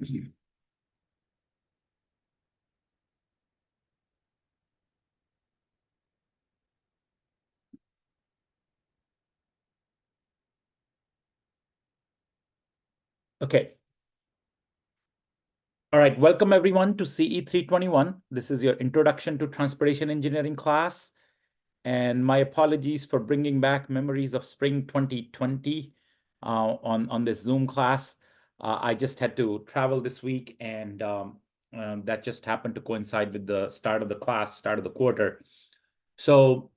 Okay. All right, welcome everyone to CE 321. This is your Introduction to Transportation Engineering class. And my apologies for bringing back memories of spring 2020 on this Zoom class. I just had to travel this week, and that just happened to coincide with the start of the class, start of the quarter. So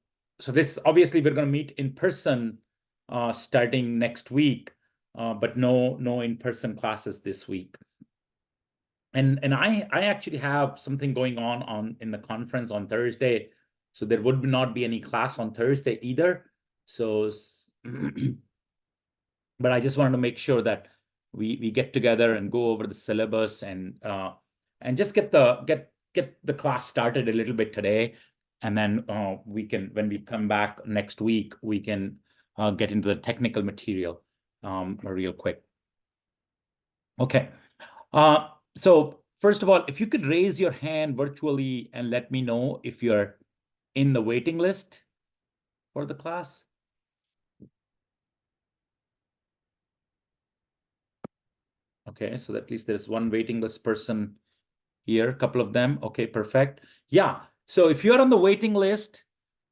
this, obviously, we're going to meet in person starting next week, but no in-person classes this week. And I actually have something going on in the conference on Thursday, so there would not be any class on Thursday either. So, but I just wanted to make sure that we get together and go over the syllabus and just get the class started a little bit today, and then we can, when we come back next week, we can get into the technical material real quick. Okay. So first of all, if you could raise your hand virtually and let me know if you're in the waiting list for the class. Okay, so at least there's one waiting list person here, a couple of them. Okay, perfect. Yeah, so if you're on the waiting list,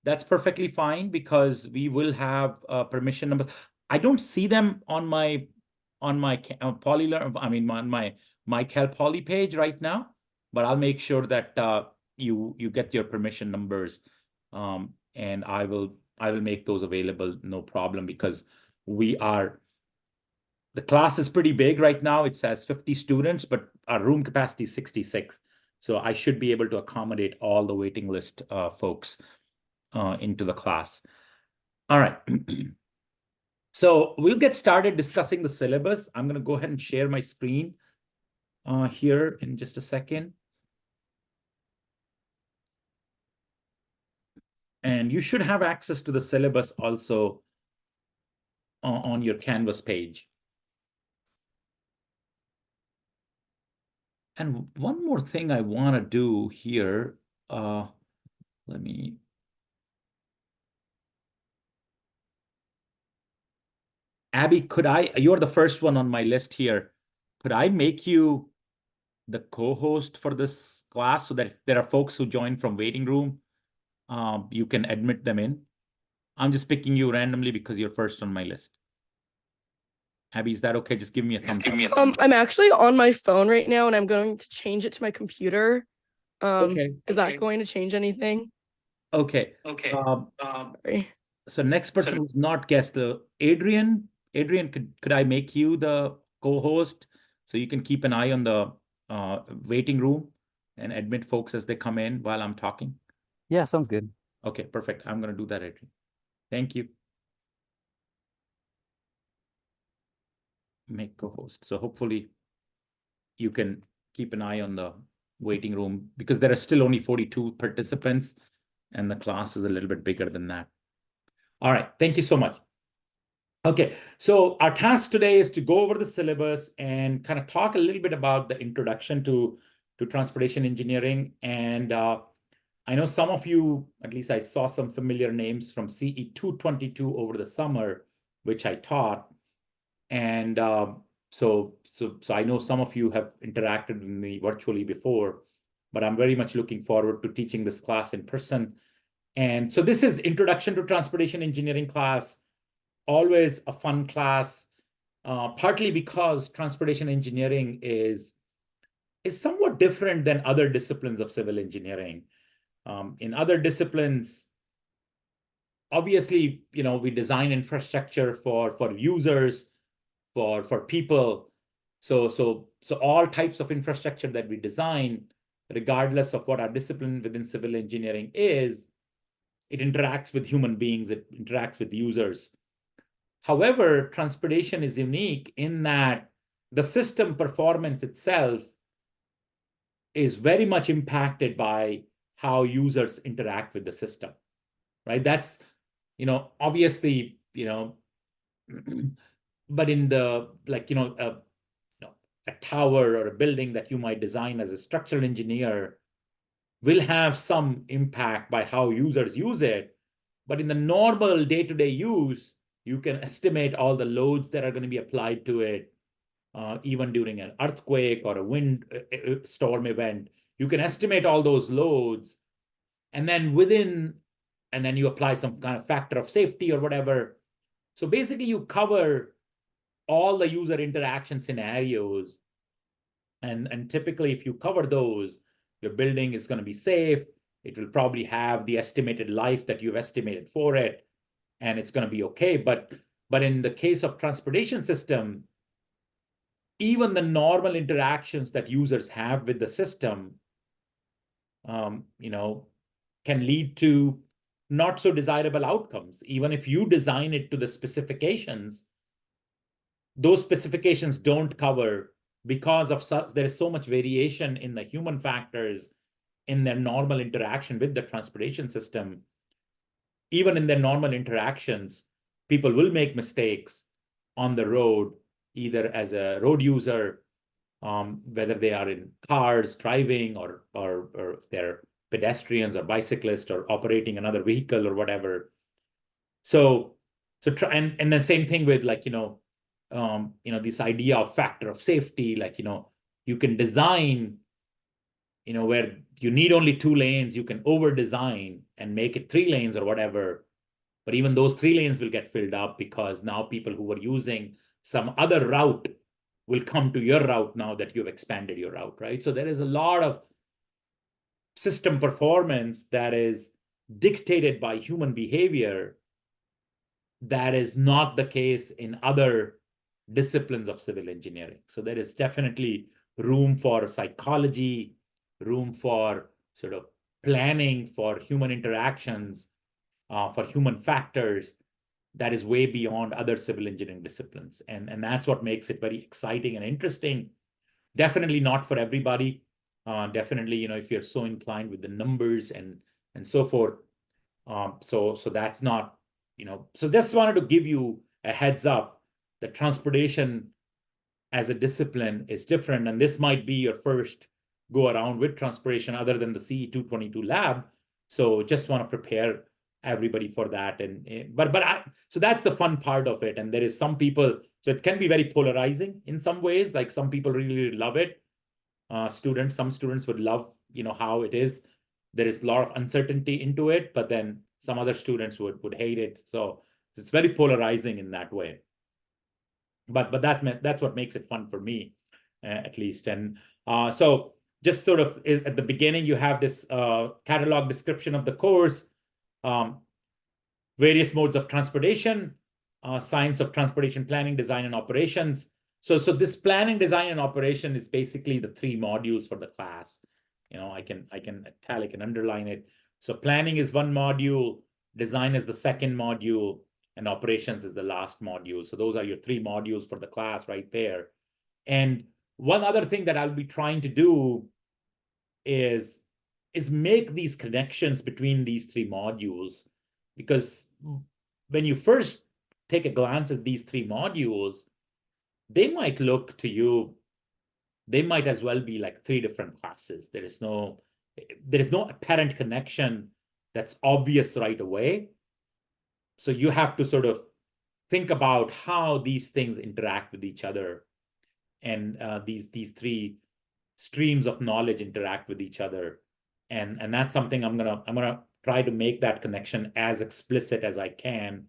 that's perfectly fine because we will have permission numbers. I don't see them on my Polylearn, I mean on my MyCalPoly page right now, but I'll make sure that you get your permission numbers, and I will make those available, no problem, because the class is pretty big right now. It says 50 students, but our room capacity is 66. So I should be able to accommodate all the waiting list folks into the class. All right. So we'll get started discussing the syllabus. I'm going to go ahead and share my screen here in just a second. And you should have access to the syllabus also on your Canvas page. And one more thing I want to do here, let me... Abby, you're the first one on my list here. Could I make you the co-host for this class so that if there are folks who join from waiting room, you can admit them in? I'm just picking you randomly because you're first on my list. Abby, is that okay? Just give me a thumbs up. I'm actually on my phone right now, and I'm going to change it to my computer. Okay. Is that going to change anything? Okay. Sorry. So next person who's not guest, Adrian. Adrian, could I make you the co-host so you can keep an eye on the waiting room and admit folks as they come in while I'm talking? Yeah, sounds good. Okay, perfect. I'm going to do that, Adrian. Thank you. Make co-host. So hopefully you can keep an eye on the waiting room because there are still only 42 participants and the class is a little bit bigger than that. All right, thank you so much. Okay, so our task today is to go over the syllabus and kind of talk a little bit about the introduction to transportation engineering. And I know some of you, at least I saw some familiar names from CE 222 over the summer, which I taught. And so I know some of you have interacted with me virtually before, but I'm very much looking forward to teaching this class in person. And so this is Introduction to Transportation Engineering class, always a fun class, partly because transportation engineering is somewhat different than other disciplines of civil engineering. In other disciplines, obviously, we design infrastructure for users, for people. So all types of infrastructure that we design, regardless of what our discipline within civil engineering is, it interacts with human beings, it interacts with users. However, transportation is unique in that the system performance itself is very much impacted by how users interact with the system, right? That's, obviously, but in the, a tower or a building that you might design as a structural engineer will have some impact by how users use it. But in the normal day-to-day use, you can estimate all the loads that are going to be applied to it, even during an earthquake or a wind storm event. You can estimate all those loads, and then you apply some kind of factor of safety or whatever. So basically, you cover all the user interaction scenarios. And typically, if you cover those, your building is going to be safe. It will probably have the estimated life that you've estimated for it, and it's going to be okay. But in the case of transportation system, even the normal interactions that users have with the system, can lead to not so desirable outcomes. Even if you design it to the specifications, those specifications don't cover, because of there is so much variation in the human factors in their normal interaction with the transportation system. Even in their normal interactions, people will make mistakes on the road, either as a road user, whether they are in cars driving, or if they're pedestrians or bicyclists or operating another vehicle or whatever. So try, and then same thing with, like, this idea of factor of safety. Like, you can design, where you need only 2 lanes, you can over design and make it 3 lanes or whatever. But even those 3 lanes will get filled up, because now people who were using some other route will come to your route now that you've expanded your route, right? So there is a lot of system performance that is dictated by human behavior that is not the case in other disciplines of civil engineering. So there is definitely room for psychology, room for sort of planning for human interactions, for human factors, that is way beyond other civil engineering disciplines. And that's what makes it very exciting and interesting. Definitely not for everybody. Definitely, if you're so inclined with the numbers and so forth. So that's not, so just wanted to give you a heads up that transportation as a discipline is different. And this might be your first go around with transportation other than the CE 222 lab. So just want to prepare everybody for that. So that's the fun part of it. And there is some people, so it can be very polarizing in some ways. Like, some people really love it. Some students would love, how it is. There is a lot of uncertainty into it, but then some other students would hate it. So it's very polarizing in that way. But that's what makes it fun for me, at least. And so just sort of at the beginning, you have this catalog description of the course, various modes of transportation, science of transportation planning, design, and operations. So this planning, design, and operation is basically the 3 modules for the class. I can italic and underline it. So planning is 1 module, design is the 2nd module, and operations is the last module. So those are your 3 modules for the class right there. And one other thing that I'll be trying to do is make these connections between these 3 modules, because when you first take a glance at these 3 modules, they might look to you, they might as well be like 3 different classes. There is no apparent connection that's obvious right away. So you have to sort of think about how these things interact with each other, and these 3 streams of knowledge interact with each other. And that's something I'm gonna try to make that connection as explicit as I can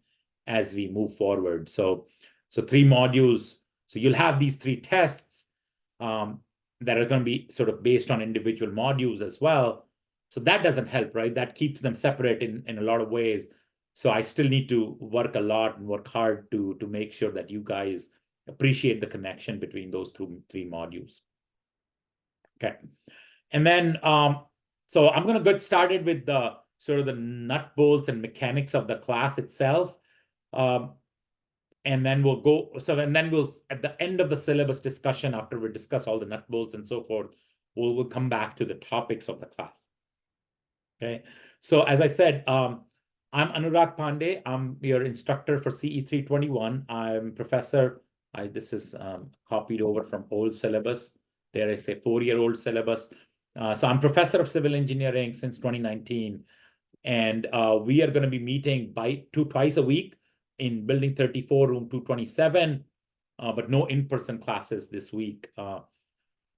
as we move forward. So 3 modules. So you'll have these 3 tests that are going to be sort of based on individual modules as well. So that doesn't help, right? That keeps them separate in a lot of ways. So I still need to work a lot and work hard to make sure that you guys appreciate the connection between those 3 modules. Okay. And then, so I'm going to get started with the sort of the nut bolts and mechanics of the class itself. And then we'll go, at the end of the syllabus discussion, after we discuss all the nut bolts and so forth, we'll come back to the topics of the class. Okay. So as I said, I'm Anurag Pandey. I'm your instructor for CE 321. I'm professor This is copied over from old syllabus. There is a 4-year-old syllabus. So I'm professor of civil engineering since 2019. And we are going to be meeting twice a week in building 34, room 227, but no in-person classes this week.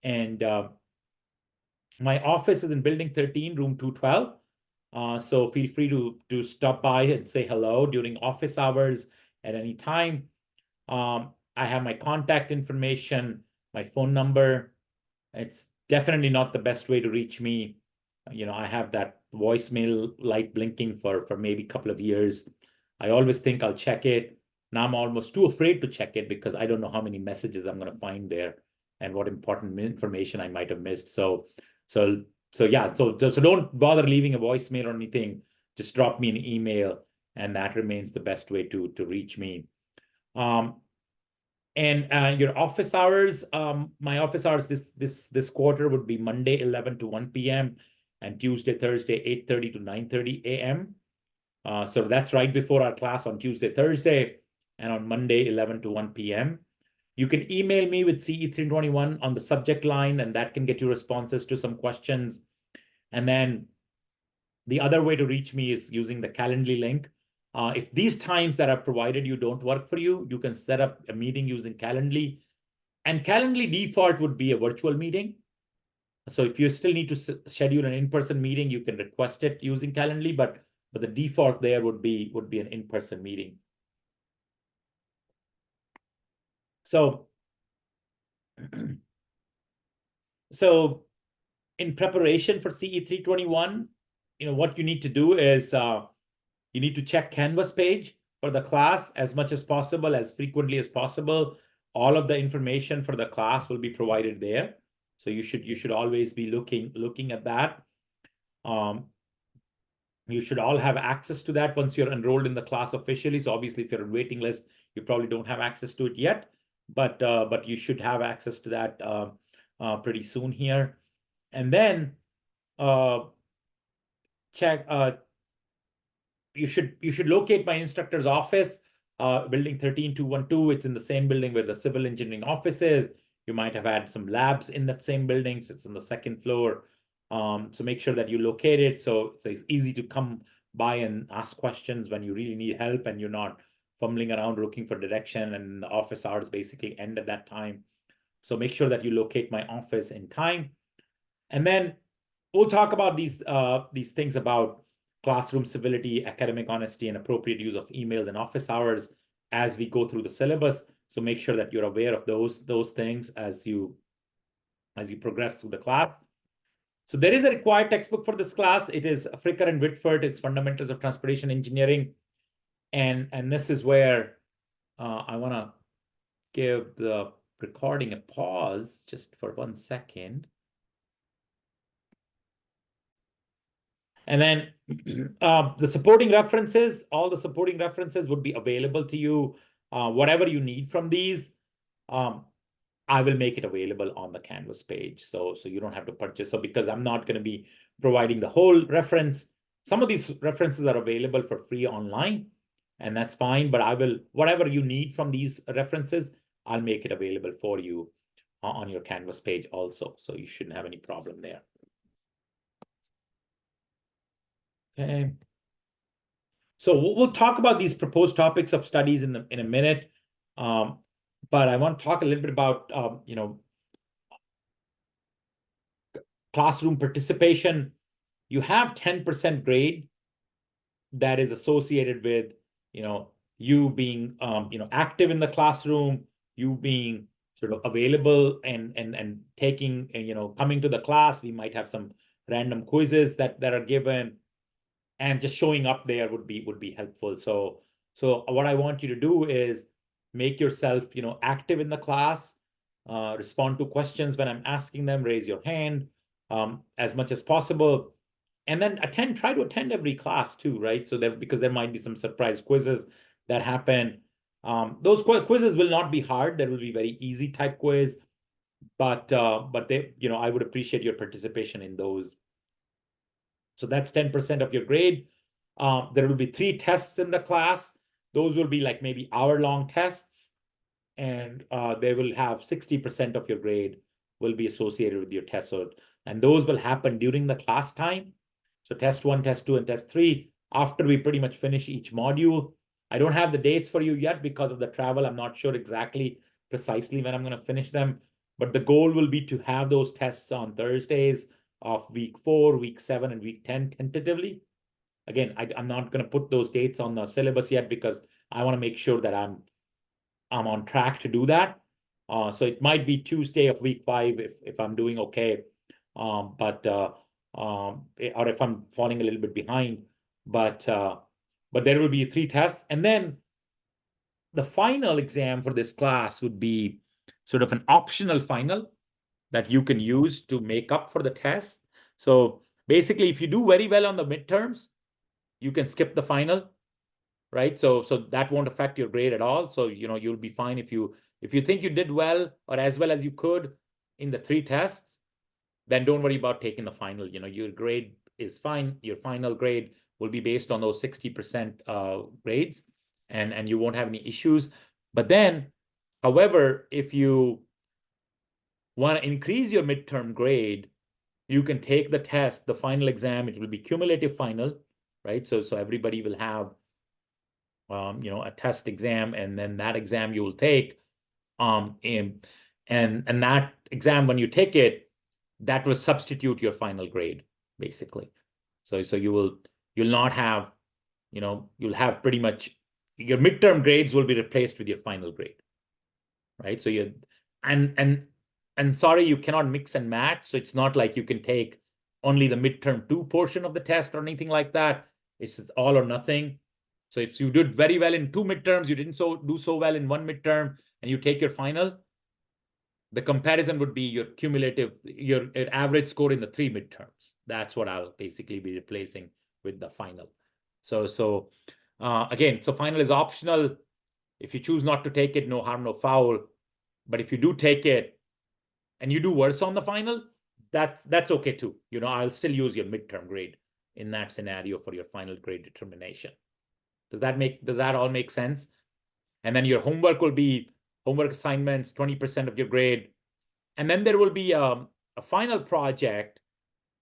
And my office is in building 13, room 212. So feel free to stop by and say hello during office hours at any time. I have my contact information, my phone number. It's definitely not the best way to reach me. I have that voicemail light blinking for maybe a couple of years. I always think I'll check it. Now I'm almost too afraid to check it because I don't know how many messages I'm going to find there and what important information I might have missed. So yeah, so don't bother leaving a voicemail or anything. Just drop me an email, and that remains the best way to reach me. And your office hours, my office hours this quarter would be Monday 11 to 1 p.m. and Tuesday, Thursday 8:30 to 9:30 a.m. So that's right before our class on Tuesday, Thursday, and on Monday 11 to 1 p.m. You can email me with CE321 on the subject line, and that can get you responses to some questions. And then the other way to reach me is using the Calendly link. If these times that I've provided you don't work for you, you can set up a meeting using Calendly. And Calendly default would be a virtual meeting. So if you still need to schedule an in-person meeting, you can request it using Calendly, but the default there would be an in-person meeting. So in preparation for CE321, what you need to do is you need to check Canvas page for the class as much as possible, as frequently as possible. All of the information for the class will be provided there. So you should always be looking at that. You should all have access to that once you're enrolled in the class officially. So obviously, if you're on waiting list, you probably don't have access to it yet, but you should have access to that pretty soon here. And then check. You should locate my instructor's office, building 13212. It's in the same building where the civil engineering office is. You might have had some labs in that same building, so it's on the second floor. So make sure that you locate it so it's easy to come by and ask questions when you really need help and you're not fumbling around looking for direction, and the office hours basically end at that time. So make sure that you locate my office in time. And then we'll talk about these things about classroom civility, academic honesty, and appropriate use of emails and office hours as we go through the syllabus. So make sure that you're aware of those things as you progress through the class. So there is a required textbook for this class. It is Fricker and Whitford. It's Fundamentals of Transportation Engineering. And this is where I want to give the recording a pause just for 1 second. And then the supporting references, all the supporting references would be available to you. Whatever you need from these, I will make it available on the Canvas page. So you don't have to purchase. So because I'm not going to be providing the whole reference, some of these references are available for free online, and that's fine. But I will, whatever you need from these references, I'll make it available for you on your Canvas page also. So you shouldn't have any problem there. Okay. So we'll talk about these proposed topics of studies in a minute. But I want to talk a little bit about, classroom participation. You have 10% grade that is associated with, you being, active in the classroom, you being sort of available and taking, coming to the class. We might have some random quizzes that are given, and just showing up there would be helpful. So what I want you to do is make yourself, active in the class, respond to questions when I'm asking them, raise your hand as much as possible, and then try to attend every class too, right? So because there might be some surprise quizzes that happen. Those quizzes will not be hard. There will be very easy type quiz, but they, I would appreciate your participation in those. So that's 10% of your grade. There will be 3 tests in the class. Those will be like maybe hour-long tests. and they will have 60% of your grade will be associated with your test. So, and those will happen during the class time. So test 1, test 2, and test 3, after we pretty much finish each module. I don't have the dates for you yet because of the travel. I'm not sure exactly precisely when I'm going to finish them, but the goal will be to have those tests on Thursdays of week 4, week 7, and week 10 tentatively. Again, I'm not going to put those dates on the syllabus yet because I want to make sure that I'm on track to do that. So it might be Tuesday of week 5 if I'm doing okay, or if I'm falling a little bit behind. But there will be 3 tests, and then the final exam for this class would be sort of an optional final that you can use to make up for the test. So basically, if you do very well on the midterms, you can skip the final, right? So that won't affect your grade at all. So you'll be fine if you think you did well or as well as you could in the 3 tests, then don't worry about taking the final. Your grade is fine. Your final grade will be based on those 60% grades, and you won't have any issues. But then, however, if you want to increase your midterm grade, you can take the test, the final exam. It will be cumulative final, right? So everybody will have a test exam, and then that exam you will take, and that exam, when you take it, that will substitute your final grade, basically. So you'll not have, you'll have pretty much your midterm grades will be replaced with your final grade, right? So and sorry, you cannot mix and match. So it's not like you can take only the midterm 2 portion of the test or anything like that. It's all or nothing. So if you did very well in 2 midterms, you didn't do so well in 1 midterm, and you take your final, the comparison would be your cumulative, your average score in the 3 midterms. That's what I'll basically be replacing with the final. So again, so final is optional. If you choose not to take it, no harm, no foul. But if you do take it and you do worse on the final, that's okay too. I'll still use your midterm grade in that scenario for your final grade determination. Does that all make sense? And then your homework will be homework assignments, 20% of your grade. And then there will be a final project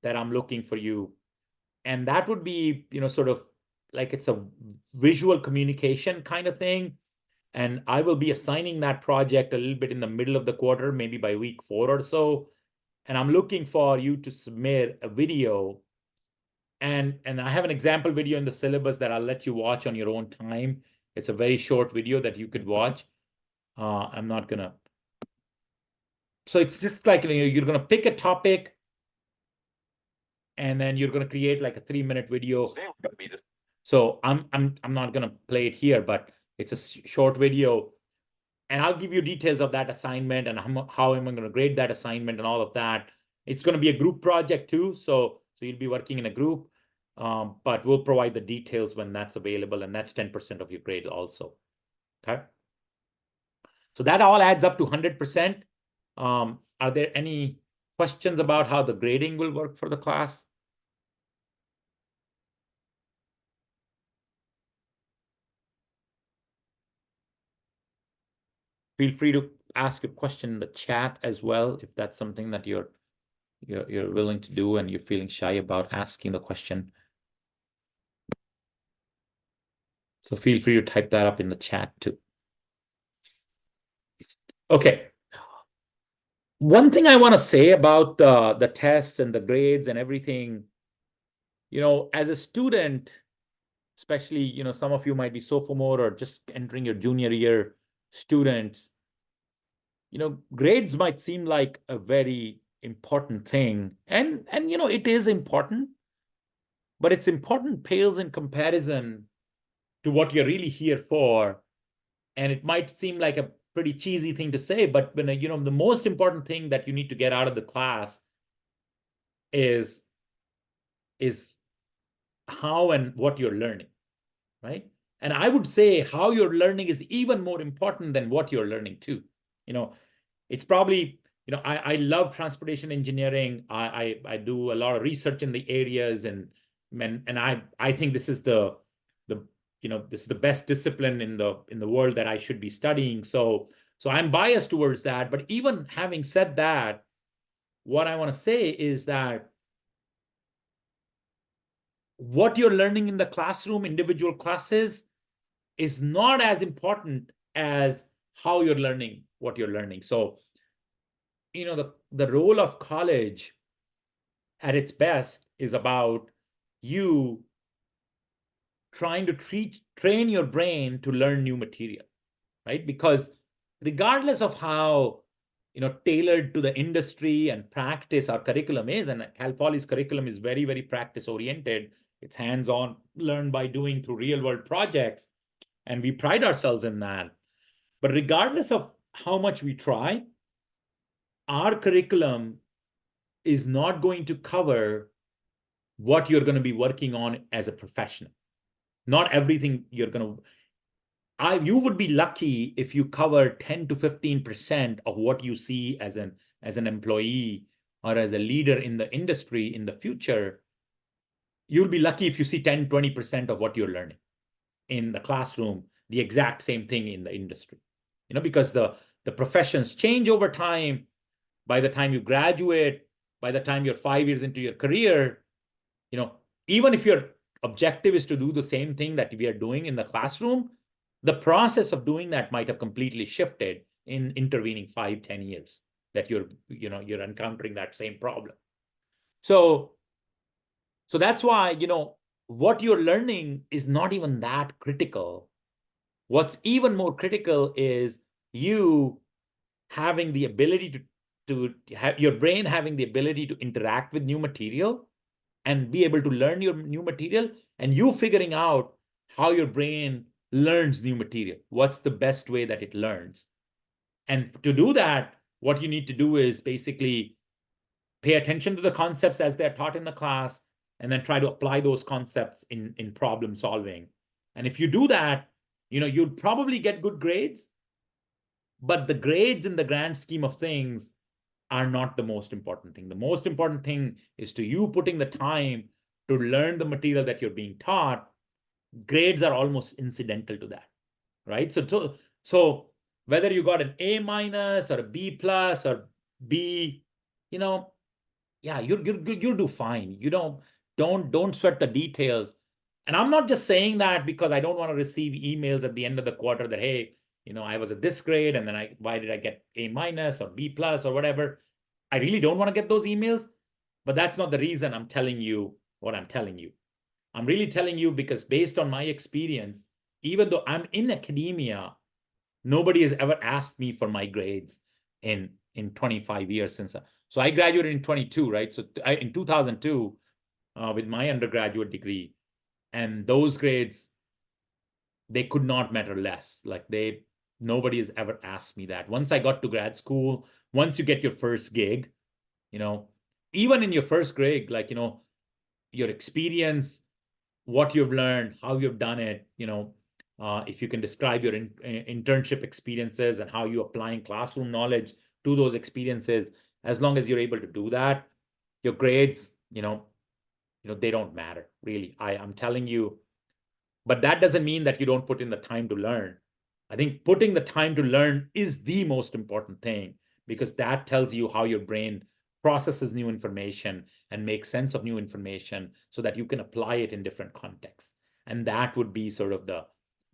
that I'm looking for you. And that would be, sort of like it's a visual communication kind of thing. And I will be assigning that project a little bit in the middle of the quarter, maybe by week 4 or so. And I'm looking for you to submit a video. And I have an example video in the syllabus that I'll let you watch on your own time. It's a very short video that you could watch. I'm not gonna. So it's just like you're gonna pick a topic, and then you're gonna create like a 3-minute video. So I'm not gonna play it here, but it's a short video, and I'll give you details of that assignment and how am I gonna grade that assignment and all of that. It's gonna be a group project too, so you'll be working in a group. But we'll provide the details when that's available, and that's 10% of your grade also. Okay. So that all adds up to 100%. Are there any questions about how the grading will work for the class? Feel free to ask a question in the chat as well, if that's something that you're willing to do and you're feeling shy about asking the question. So feel free to type that up in the chat too. Okay. One thing I want to say about the tests and the grades and everything, as a student, especially, some of you might be sophomore or just entering your junior year students, grades might seem like a very important thing. And it is important, but it's important pales in comparison to what you're really here for. And it might seem like a pretty cheesy thing to say, but when the most important thing that you need to get out of the class is how and what you're learning, right? And I would say how you're learning is even more important than what you're learning too. It's probably, I love transportation engineering. I do a lot of research in the areas, and I think this is this is the best discipline in the world that I should be studying. So So I'm biased towards that. But even having said that, what I want to say is that what you're learning in the classroom, individual classes, is not as important as how you're learning what you're learning. So, the role of college at its best is about you trying to train your brain to learn new material, right? Because regardless of how tailored to the industry and practice our curriculum is, and Cal Poly's curriculum is very, very practice oriented. It's hands-on, learn by doing through real world projects, and we pride ourselves in that. But regardless of how much we try, our curriculum is not going to cover what you're going to be working on as a professional. Not everything you're going to. You would be lucky if you cover 10 to 15% of what you see as an employee or as a leader in the industry in the future. You'll be lucky if you see 10, 20% of what you're learning in the classroom, the exact same thing in the industry. Because the professions change over time. By the time you graduate, by the time you're 5 years into your career, even if your objective is to do the same thing that we are doing in the classroom, the process of doing that might have completely shifted in intervening 5-10 years that you're encountering that same problem. So that's why, what you're learning is not even that critical. What's even more critical is you having the ability to have your brain having the ability to interact with new material and be able to learn your new material, and you figuring out how your brain learns new material. What's the best way that it learns? And to do that, what you need to do is basically pay attention to the concepts as they're taught in the class, and then try to apply those concepts in problem solving. And if you do that, you'll probably get good grades, but the grades in the grand scheme of things are not the most important thing. The most important thing is to you putting the time to learn the material that you're being taught. Grades are almost incidental to that, right? So whether you got an A- or a B+ or B, yeah, you'll do fine. Don't sweat the details. And I'm not just saying that because I don't want to receive emails at the end of the quarter that, hey, I was at this grade, and then why did I get A- or B+ or whatever? I really don't want to get those emails, but that's not the reason I'm telling you what I'm telling you. I'm really telling you because based on my experience, even though I'm in academia, nobody has ever asked me for my grades in 25 years since. So I graduated in 22, right? So in 2002, with my undergraduate degree, and those grades, they could not matter less. Like nobody has ever asked me that. Once I got to grad school, once you get your first gig, even in your first grade, like, your experience, what you've learned, how you've done it, if you can describe your internship experiences and how you're applying classroom knowledge to those experiences, as long as you're able to do that, your grades, they don't matter, really. I'm telling you. But that doesn't mean that you don't put in the time to learn. I think putting the time to learn is the most important thing, because that tells you how your brain processes new information and makes sense of new information so that you can apply it in different contexts. And that would be sort of the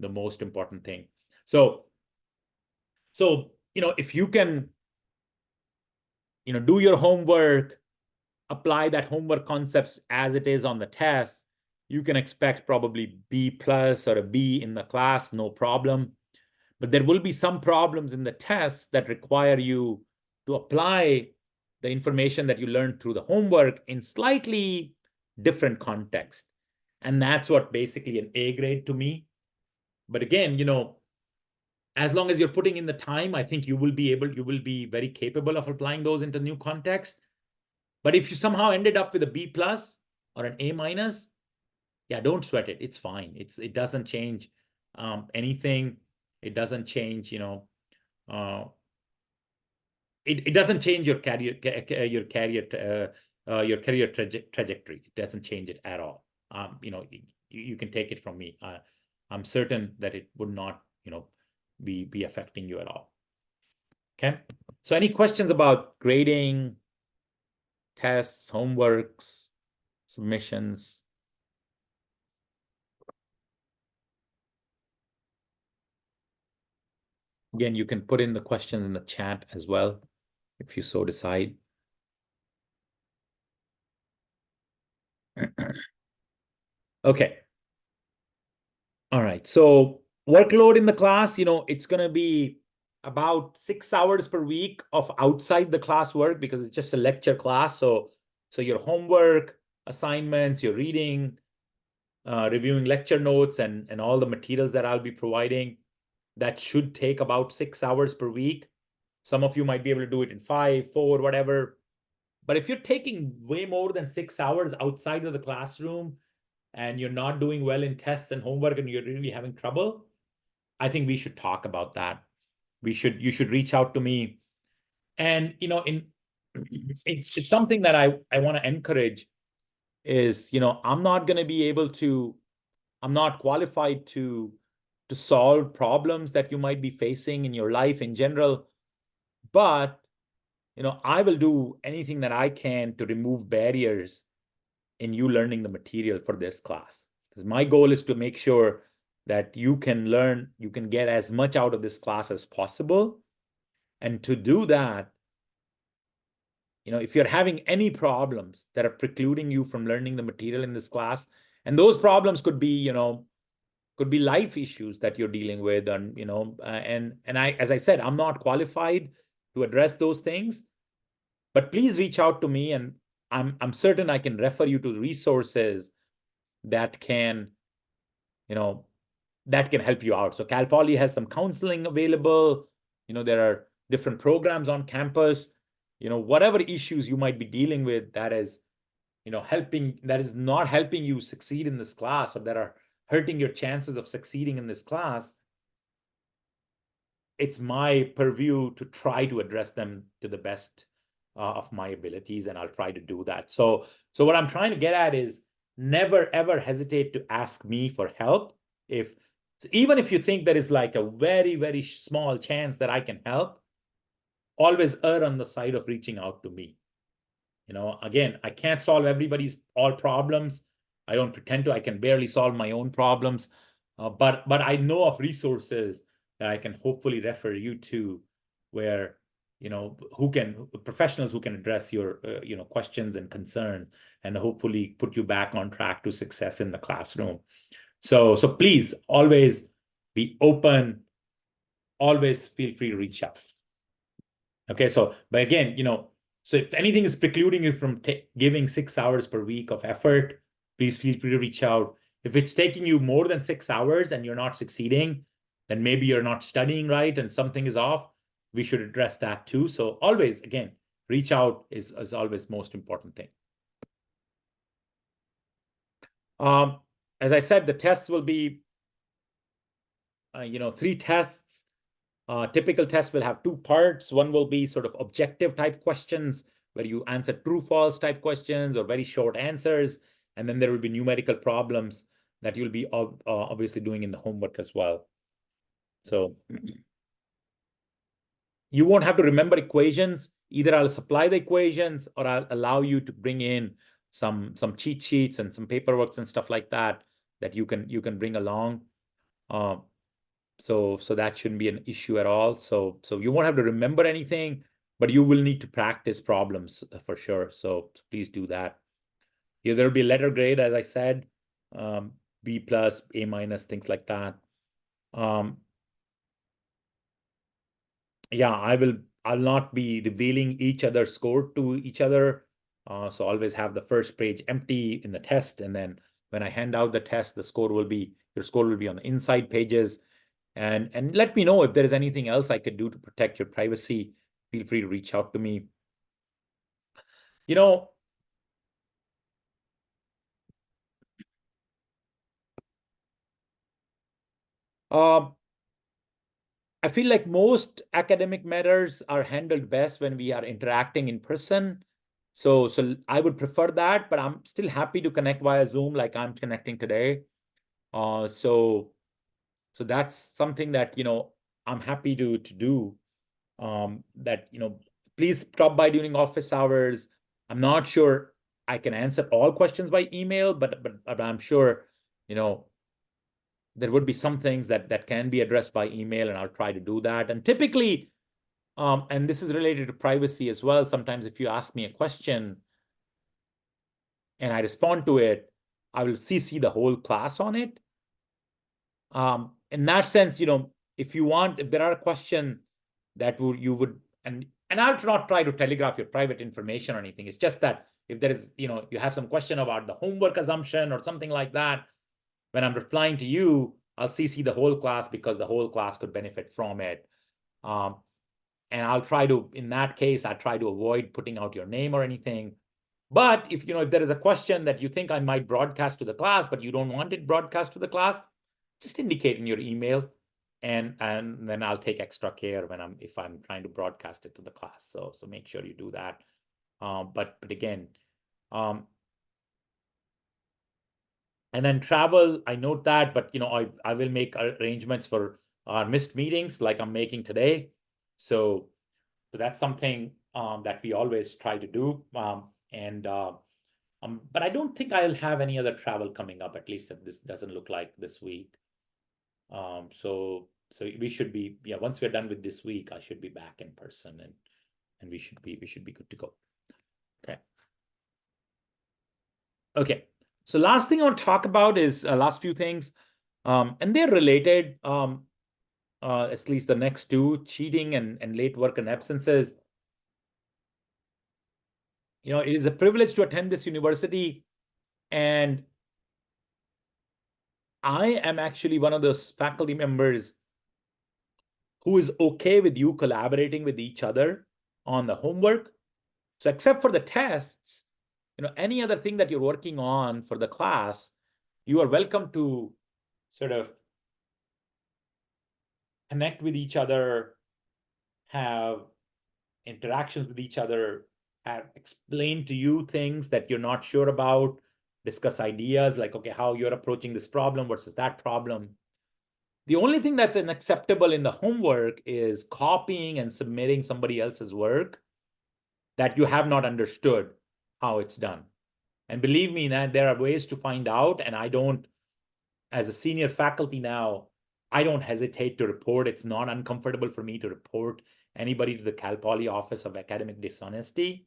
most important thing. So if you can do your homework, apply that homework concepts as it is on the test, you can expect probably B+ or a B in the class, no problem. But there will be some problems in the tests that require you to apply the information that you learned through the homework in slightly different context. And that's what basically an A grade to me. But again, as long as you're putting in the time, I think you will be very capable of applying those into new context. But if you somehow ended up with a B+ or an A-, yeah, don't sweat it. It's fine. It doesn't change anything. It doesn't change, it doesn't change your career trajectory. It doesn't change it at all. You can take it from me. I'm certain that it would not, be affecting you at all. Okay. So any questions about grading, tests, homeworks, submissions? Again, you can put in the questions in the chat as well, if you so decide. Okay. All right. So workload in the class, it's going to be about 6 hours per week of outside the class work because it's just a lecture class. So your homework, assignments, your reading, reviewing lecture notes and all the materials that I'll be providing, that should take about 6 hours per week. Some of you might be able to do it in 5, 4, whatever. But if you're taking way more than 6 hours outside of the classroom and you're not doing well in tests and homework and you're really having trouble, I think we should talk about that. You should reach out to me. And it's something that I want to encourage is, I'm not going to be able to, I'm not qualified to solve problems that you might be facing in your life in general, but I will do anything that I can to remove barriers in you learning the material for this class. Because my goal is to make sure that you can learn, you can get as much out of this class as possible. And to do that, if you're having any problems that are precluding you from learning the material in this class, and those problems could be, could be life issues that you're dealing with, and and I, as I said, I'm not qualified to address those things, but please reach out to me, and I'm certain I can refer you to resources that can, that can help you out. So Cal Poly has some counseling available. There are different programs on campus. Whatever issues you might be dealing with that is, that is not helping you succeed in this class, or that are hurting your chances of succeeding in this class, it's my purview to try to address them to the best of my abilities, and I'll try to do that. So what I'm trying to get at is never ever hesitate to ask me for help. Even if you think there is like a very, very small chance that I can help, always err on the side of reaching out to me. Again, I can't solve everybody's all problems. I don't pretend to. I can barely solve my own problems, but I know of resources that I can hopefully refer you to, where professionals who can address your questions and concerns, and hopefully put you back on track to success in the classroom. So please always be open. Always feel free to reach out. Okay, but again, so if anything is precluding you from giving 6 hours per week of effort, please feel free to reach out. If it's taking you more than 6 hours and you're not succeeding, then maybe you're not studying right and something is off. We should address that too. So always, again, reach out is always most important thing. As I said, the tests will be, 3 tests. Typical test will have 2 parts. One will be sort of objective type questions where you answer true, false type questions or very short answers. And then there will be numerical problems that you'll be obviously doing in the homework as well. So you won't have to remember equations. Either I'll supply the equations or I'll allow you to bring in some cheat sheets and some paperwork and stuff like that you can bring along. So that shouldn't be an issue at all. So you won't have to remember anything, but you will need to practice problems for sure. So please do that. Yeah, there'll be a letter grade, as I said, B+, A-, things like that. Yeah, I'll not be revealing each other's score to each other. So always have the first page empty in the test, and then when I hand out the test, your score will be on the inside pages. And let me know if there is anything else I could do to protect your privacy. Feel free to reach out to me. I feel like most academic matters are handled best when we are interacting in person. So I would prefer that, but I'm still happy to connect via Zoom like I'm connecting today. So that's something that, I'm happy to do. that, please stop by during office hours. I'm not sure I can answer all questions by email, but I'm sure, there would be some things that can be addressed by email, and I'll try to do that. And typically, and this is related to privacy as well, sometimes if you ask me a question and I respond to it, I will CC the whole class on it. In that sense, if you want, if there are a question that you would, and I'll not try to telegraph your private information or anything. It's just that if there is, you have some question about the homework assumption or something like that, when I'm replying to you, I'll CC the whole class because the whole class could benefit from it. And I'll try to, in that case, I try to avoid putting out your name or anything. But if there is a question that you think I might broadcast to the class, but you don't want it broadcast to the class, just indicate in your email, and then I'll take extra care if I'm trying to broadcast it to the class. So make sure you do that. But again, and then travel, I note that, but I will make arrangements for our missed meetings like I'm making today. So that's something that we always try to do. But I don't think I'll have any other travel coming up, at least if this doesn't look like this week. So we should be, once we're done with this week, I should be back in person, and we should be good to go. Okay. So last thing I want to talk about is last few things, and they're related. At least the next two, cheating and late work and absences. It is a privilege to attend this university, and I am actually one of those faculty members who is okay with you collaborating with each other on the homework. So except for the tests, any other thing that you're working on for the class, you are welcome to sort of connect with each other, have interactions with each other, have explain to you things that you're not sure about, discuss ideas like, okay, how you're approaching this problem versus that problem. The only thing that's unacceptable in the homework is copying and submitting somebody else's work that you have not understood how it's done. And believe me, that there are ways to find out, and I don't, as a senior faculty now, I don't hesitate to report. It's not uncomfortable for me to report anybody to the Cal Poly Office of Academic Dishonesty.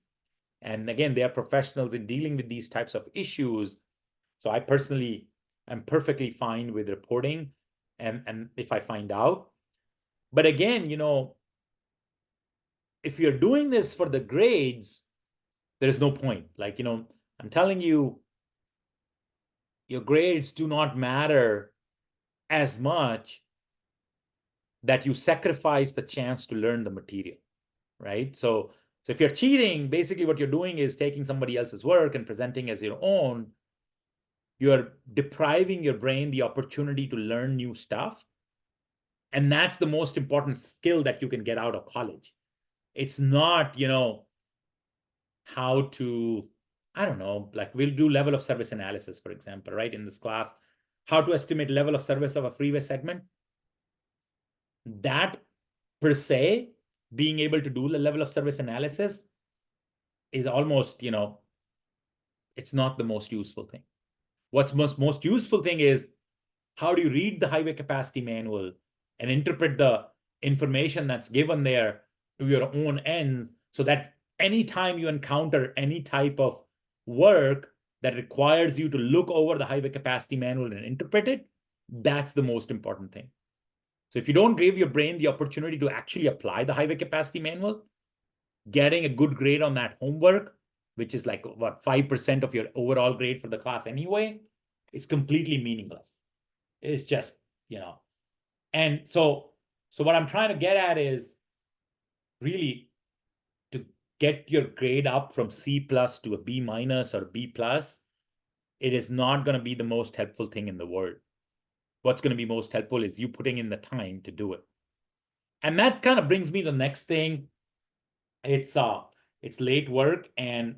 And again, they are professionals in dealing with these types of issues. So I personally am perfectly fine with reporting and if I find out. But again, if you're doing this for the grades, there is no point. Like, I'm telling you, your grades do not matter as much that you sacrifice the chance to learn the material, right? So if you're cheating, basically what you're doing is taking somebody else's work and presenting as your own. You're depriving your brain the opportunity to learn new stuff. And that's the most important skill that you can get out of college. It's not, how to, I don't know, like we'll do level of service analysis, for example, right? In this class, how to estimate level of service of a freeway segment. That per se, being able to do the level of service analysis is almost, it's not the most useful thing. What's most useful thing is how do you read the highway capacity manual and interpret the information that's given there to your own end, so that anytime you encounter any type of work that requires you to look over the highway capacity manual and interpret it, that's the most important thing. So if you don't give your brain the opportunity to actually apply the highway capacity manual, getting a good grade on that homework, which is like what 5% of your overall grade for the class anyway, it's completely meaningless. It's just, and so what I'm trying to get at is really to get your grade up from C+ to a B- or B+. It is not going to be the most helpful thing in the world. What's going to be most helpful is you putting in the time to do it. And that kind of brings me to the next thing. It's late work, and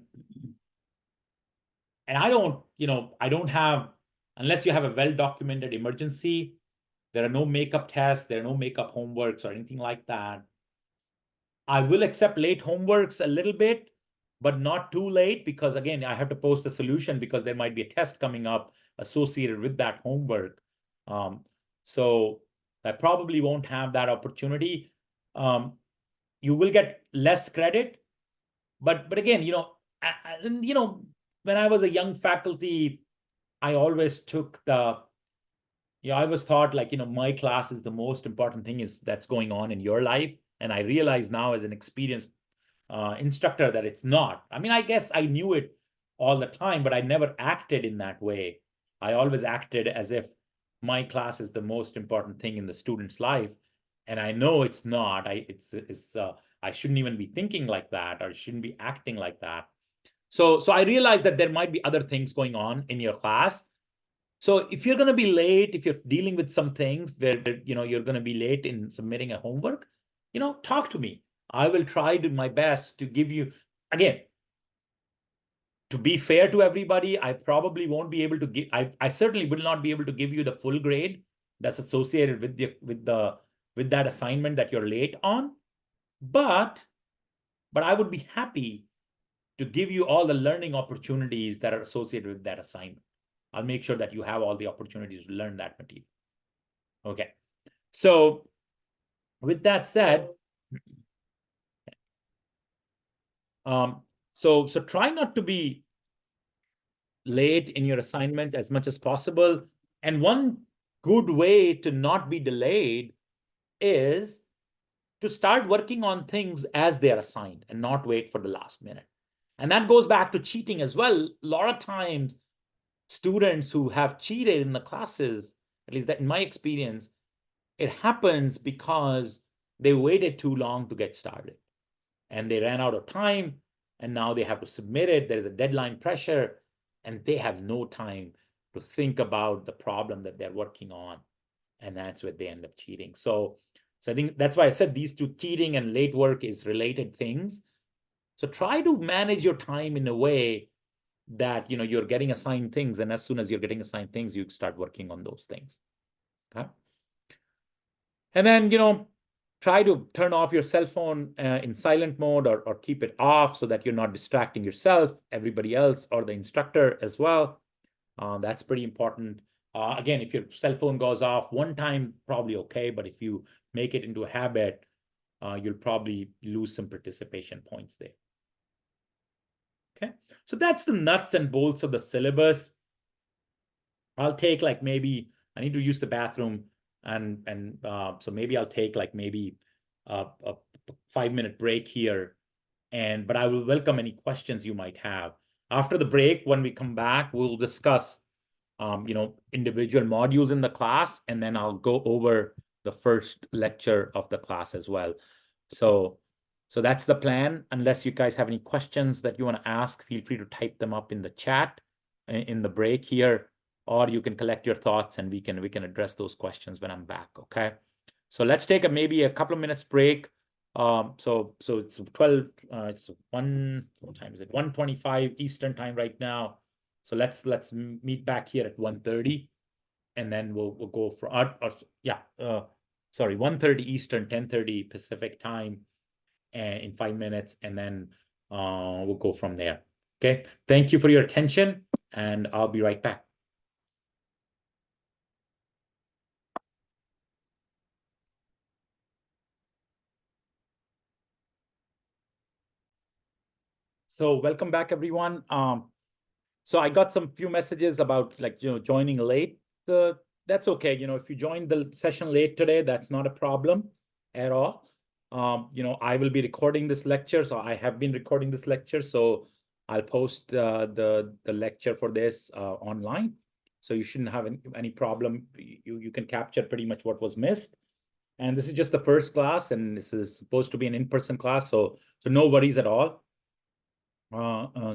I don't have, unless you have a well-documented emergency, there are no makeup tests, there are no makeup homeworks or anything like that. I will accept late homeworks a little bit, but not too late, because again, I have to post a solution because there might be a test coming up associated with that homework. So I probably won't have that opportunity. You will get less credit, but again, when I was a young faculty, I always took I always thought like, my class is the most important thing that's going on in your life. And I realize now as an experienced instructor that it's not. I mean, I guess I knew it all the time, but I never acted in that way. I always acted as if my class is the most important thing in the student's life. And I know it's not. I shouldn't even be thinking like that, or shouldn't be acting like that. So I realized that there might be other things going on in your class. So if you're going to be late, if you're dealing with some things where, you're going to be late in submitting a homework, talk to me. I will try to my best to give you, again, to be fair to everybody, I probably won't be able to give, I certainly will not be able to give you the full grade that's associated with that assignment that you're late on. But I would be happy to give you all the learning opportunities that are associated with that assignment. I'll make sure that you have all the opportunities to learn that material. Okay. So with that said, so try not to be late in your assignment as much as possible. And one good way to not be delayed is to start working on things as they're assigned and not wait for the last minute. And that goes back to cheating as well. A lot of times, students who have cheated in the classes, at least that in my experience, it happens because they waited too long to get started and they ran out of time, and now they have to submit it. There's a deadline pressure, and they have no time to think about the problem that they're working on, and that's where they end up cheating. So I think that's why I said these two, cheating and late work, is related things. So try to manage your time in a way that you're getting assigned things, and as soon as you're getting assigned things, you start working on those things. Okay. And then try to turn off your cell phone in silent mode, or keep it off so that you're not distracting yourself, everybody else, or the instructor as well. That's pretty important. Again, if your cell phone goes off one time, probably okay, but if you make it into a habit, you'll probably lose some participation points there. Okay, so that's the nuts and bolts of the syllabus. I'll take like maybe, I need to use the bathroom, and so maybe I'll take like maybe a 5-minute break here, but I will welcome any questions you might have. After the break, when we come back, we'll discuss individual modules in the class, and then I'll go over the first lecture of the class as well. So that's the plan. Unless you guys have any questions that you want to ask, feel free to type them up in the chat in the break here, or you can collect your thoughts and we can address those questions when I'm back. Okay. So let's take maybe a couple of minutes break. So it's 12. It's what time is it? 1:25 Eastern time right now. So let's meet back here at 1:30, and then we'll go for 1:30 Eastern, 10:30 Pacific time, and in 5 minutes, and then we'll go from there. Okay. Thank you for your attention, and I'll be right back. So welcome back, everyone. So I got some few messages about joining late. That's okay. If you joined the session late today, that's not a problem at all. I will be recording this lecture, so I have been recording this lecture. So I'll post the lecture for this online. So you shouldn't have any problem. You can capture pretty much what was missed. And this is just the first class, and this is supposed to be an in-person class. So no worries at all.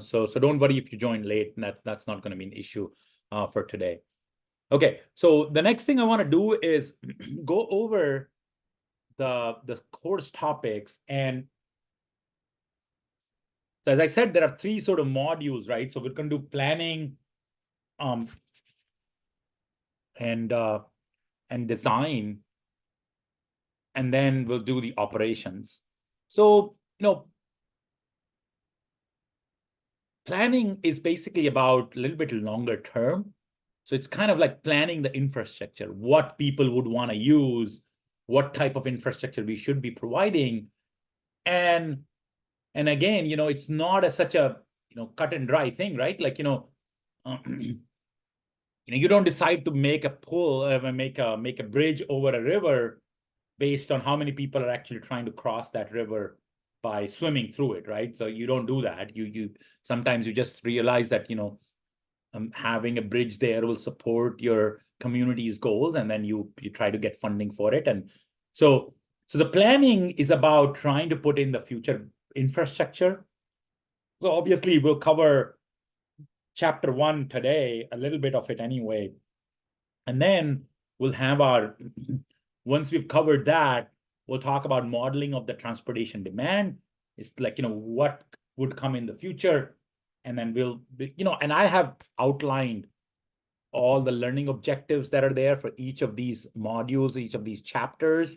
So don't worry if you join late. That's not going to be an issue for today. Okay, so the next thing I want to do is go over the course topics. And so as I said, there are 3 sort of modules, right? So we're going to do planning, and design, and then we'll do the operations. So, planning is basically about a little bit longer term. So it's kind of like planning the infrastructure, what people would want to use, what type of infrastructure we should be providing. And again, it's not such a cut and dry thing, right? Like, you don't decide to make a make a bridge over a river based on how many people are actually trying to cross that river by swimming through it, right? So you don't do that. You sometimes you just realize that having a bridge there will support your community's goals, and then you try to get funding for it. And so the planning is about trying to put in the future infrastructure. So obviously we'll cover chapter 1 today, a little bit of it anyway. And then we'll have once we've covered that, we'll talk about modeling of the transportation demand. It's like, what would come in the future. And then we'll, and I have outlined all the learning objectives that are there for each of these modules, each of these chapters.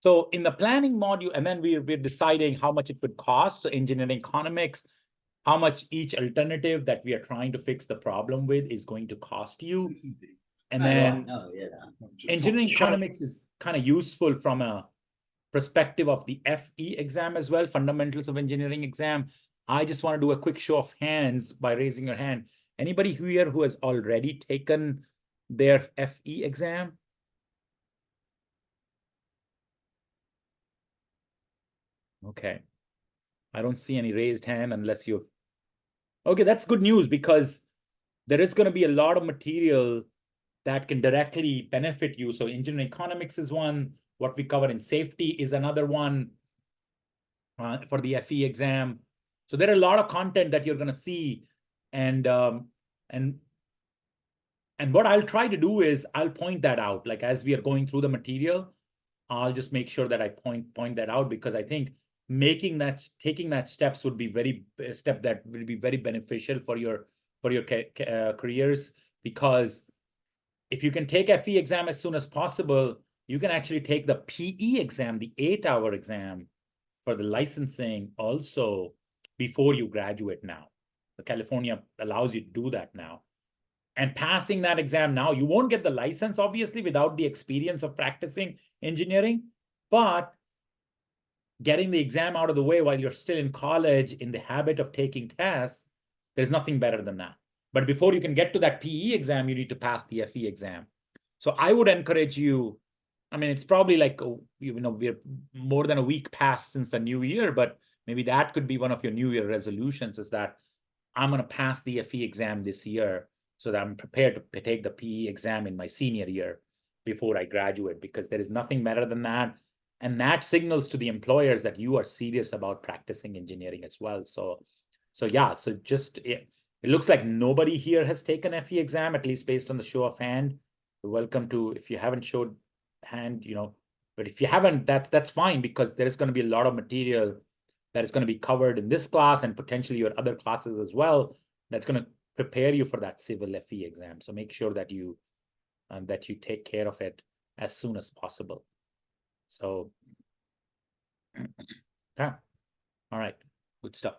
So in the planning module, and then we're deciding how much it would cost. So engineering economics, how much each alternative that we are trying to fix the problem with is going to cost you. And then engineering economics is kind of useful from a perspective of the FE exam as well, fundamentals of engineering exam. I just want to do a quick show of hands by raising your hand. Anybody here who has already taken their FE exam? Okay. I don't see any raised hand unless you. Okay, that's good news, because there is going to be a lot of material that can directly benefit you. So engineering economics is one. What we cover in safety is another one for the FE exam. So there are a lot of content that you're going to see. And what I'll try to do is I'll point that out. Like as we are going through the material, I'll just make sure that I point that out, because I think taking that steps would be a step that will be very beneficial for your careers. Because if you can take FE exam as soon as possible, you can actually take the PE exam, the 8-hour exam for the licensing also before you graduate now. California allows you to do that now. And passing that exam now, you won't get the license, obviously, without the experience of practicing engineering, but getting the exam out of the way while you're still in college in the habit of taking tests, there's nothing better than that. But before you can get to that PE exam, you need to pass the FE exam. So I would encourage you, I mean, it's probably like, we're more than a week past since the new year, but maybe that could be one of your New Year resolutions, is that I'm going to pass the FE exam this year so that I'm prepared to take the PE exam in my senior year before I graduate, because there is nothing better than that. And that signals to the employers that you are serious about practicing engineering as well. So yeah, so just, it looks like nobody here has taken FE exam, at least based on the show of hand. You're welcome to, if you haven't showed hand, but if you haven't, that's fine, because there is going to be a lot of material that is going to be covered in this class and potentially your other classes as well, that's going to prepare you for that civil FE exam. So make sure that you take care of it as soon as possible. So, yeah. All right, good stuff.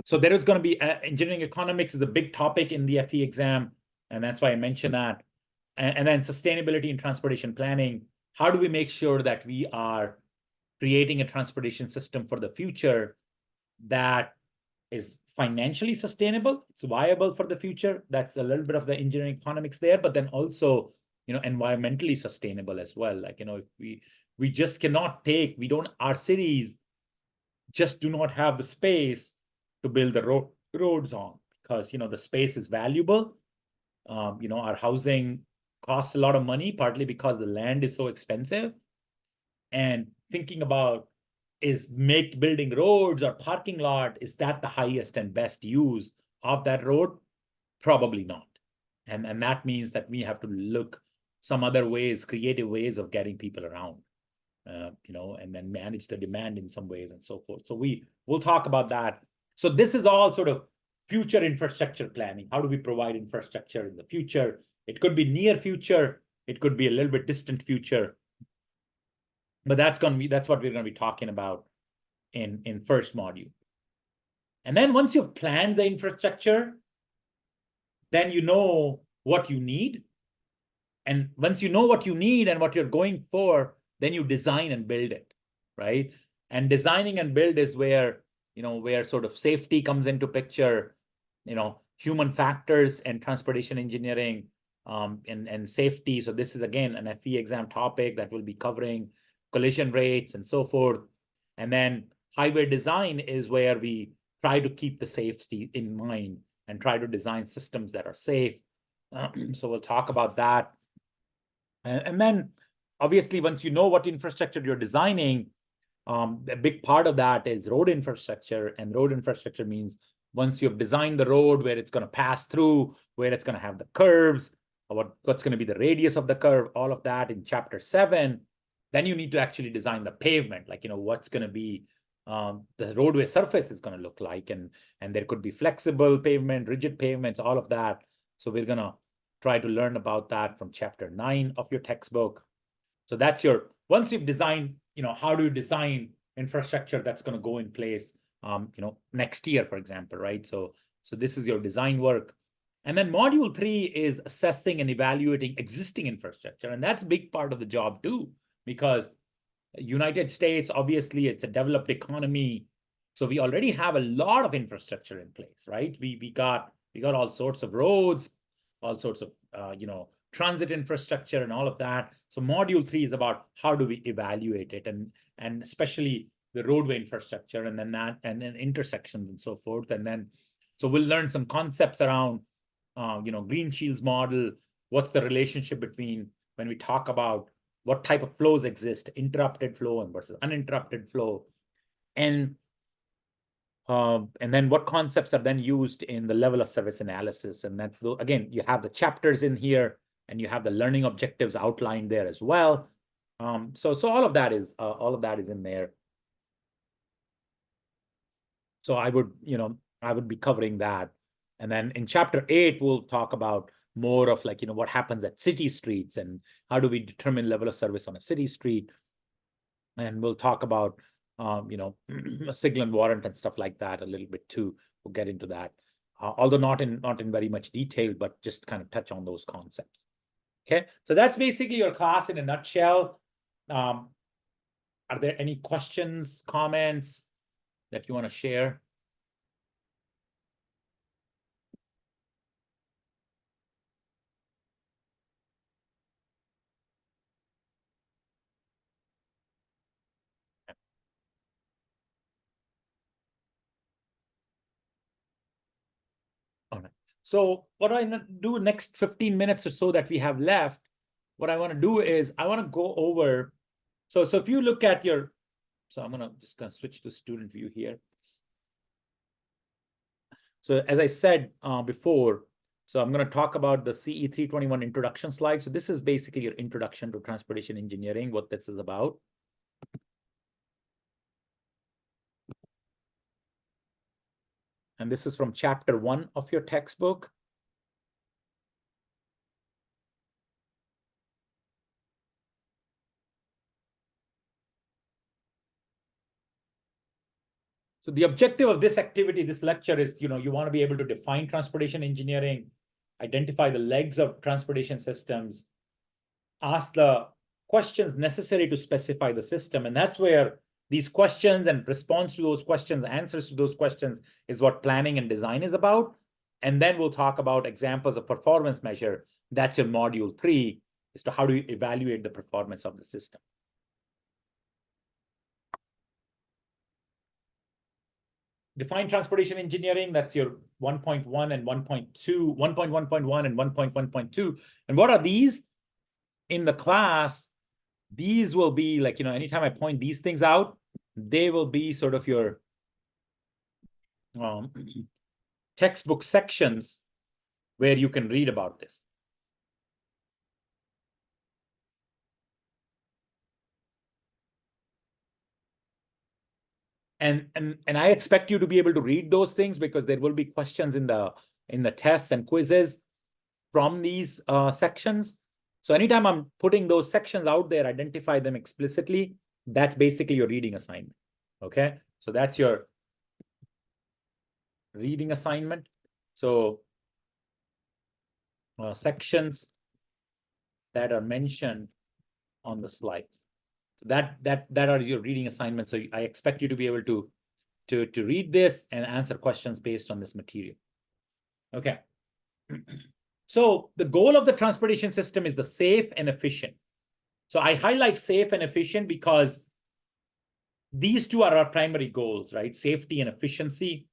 So there is going to be engineering economics is a big topic in the FE exam, and that's why I mentioned that. And then sustainability and transportation planning. How do we make sure that we are creating a transportation system for the future that is financially sustainable, it's viable for the future? That's a little bit of the engineering economics there, but then also, environmentally sustainable as well. Like, if we just cannot our cities just do not have the space to build the roads on, because, the space is valuable. Our housing costs a lot of money, partly because the land is so expensive. And thinking about, building roads or parking lot, is that the highest and best use of that road? Probably not. And that means that we have to look some other ways, creative ways of getting people around, and then manage the demand in some ways and so forth. So we'll talk about that. So this is all sort of future infrastructure planning. How do we provide infrastructure in the future? It could be near future. It could be a little bit distant future. But that's what we're going to be talking about in first module. And then once you've planned the infrastructure, then you know what you need. And once you know what you need and what you're going for, then you design and build it, right? And designing and build is where, where sort of safety comes into picture, human factors and transportation engineering, and safety. So this is, again, an FE exam topic that will be covering collision rates and so forth. And then highway design is where we try to keep the safety in mind and try to design systems that are safe. So we'll talk about that. And then, obviously, once you know what infrastructure you're designing, a big part of that is road infrastructure. And road infrastructure means once you've designed the road, where it's going to pass through, where it's going to have the curves, or what's going to be the radius of the curve, all of that in chapter 7. Then you need to actually design the pavement, like, what's going to be the roadway surface is going to look like. And there could be flexible pavement, rigid pavements, all of that. So we're going to try to learn about that from chapter 9 of your textbook. So that's once you've designed, how do you design infrastructure that's going to go in place, next year, for example, right? So this is your design work. And then module 3 is assessing and evaluating existing infrastructure. And that's a big part of the job too, because United States, obviously, it's a developed economy. So we already have a lot of infrastructure in place, right? We got all sorts of roads, all sorts of, transit infrastructure and all of that. So module 3 is about how do we evaluate it, and especially the roadway infrastructure, and then intersections and so forth. And then, so we'll learn some concepts around, Green-Shields model. What's the relationship between, when we talk about what type of flows exist, interrupted flow versus uninterrupted flow, and then what concepts are then used in the level of service analysis. And that's, again, you have the chapters in here, and you have the learning objectives outlined there as well. So all of that is in there. So I would be covering that. And then in chapter 8, we'll talk about more of, like, what happens at city streets and how do we determine level of service on a city street. And we'll talk about, a signal and warrant and stuff like that a little bit too. We'll get into that, although not in very much detail, but just kind of touch on those concepts. Okay, so that's basically your class in a nutshell. Are there any questions, comments that you want to share? All right. So what I do next 15 minutes or so that we have left, what I want to do is I want to go over. So if you look at your, so I'm gonna switch to student view here. So as I said before, so I'm going to talk about the CE 321 introduction slide. So this is basically your introduction to transportation engineering, what this is about. And this is from chapter 1 of your textbook. So the objective of this activity, this lecture is, you want to be able to define transportation engineering, identify the legs of transportation systems, ask the questions necessary to specify the system. And that's where these questions and response to those questions, answers to those questions is what planning and design is about. And then we'll talk about examples of performance measure. That's your module 3, as to how do you evaluate the performance of the system. Define transportation engineering, that's your 1.1 and 1.2, 1.1.1 and 1.1.2. And what are these? In the class, these will be like, anytime I point these things out, they will be sort of your textbook sections where you can read about this. And I expect you to be able to read those things, because there will be questions in the tests and quizzes from these sections. So anytime I'm putting those sections out there, identify them explicitly That's basically your reading assignment. Okay, so that's your reading assignment. So sections that are mentioned on the slides. That are your reading assignments. So I expect you to be able to read this and answer questions based on this material. Okay. So the goal of the transportation system is the safe and efficient. So I highlight safe and efficient because these two are our primary goals, right? Safety and efficiency.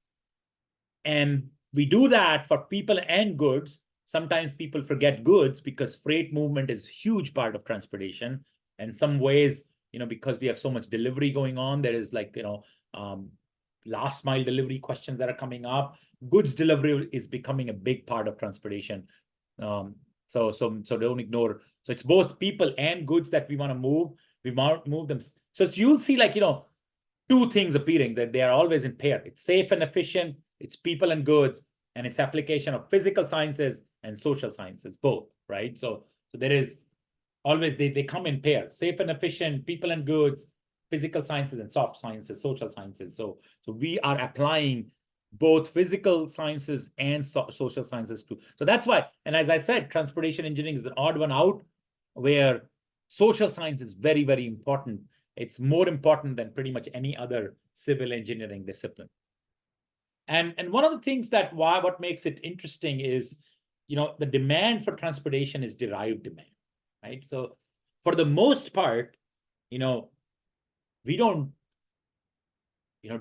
And we do that for people and goods. Sometimes people forget goods because freight movement is a huge part of transportation. And some ways, because we have so much delivery going on, there is like, last mile delivery questions that are coming up. Goods delivery is becoming a big part of transportation. So don't ignore. So it's both people and goods that we want to move. We want to move them. So you'll see like, two things appearing, that they are always in pair. It's safe and efficient, it's people and goods, and it's application of physical sciences and social sciences, both, right? So there is always, they come in pair, safe and efficient, people and goods, physical sciences and soft sciences, social sciences. So we are applying both physical sciences and social sciences too. So that's why, and as I said, transportation engineering is an odd one out, where social science is very, very important. It's more important than pretty much any other civil engineering discipline. And one of the things what makes it interesting is, the demand for transportation is derived demand, right? So for the most part, we don't,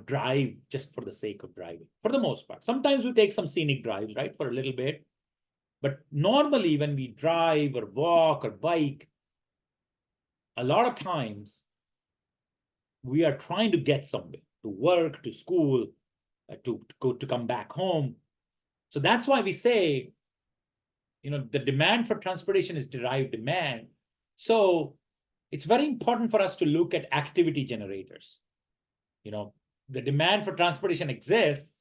drive just for the sake of driving, for the most part. Sometimes we take some scenic drives, right, for a little bit. But normally when we drive or walk or bike, a lot of times we are trying to get somewhere, to work, to school, to come back home. So that's why we say, the demand for transportation is derived demand. So it's very important for us to look at activity generators. The demand for transportation exists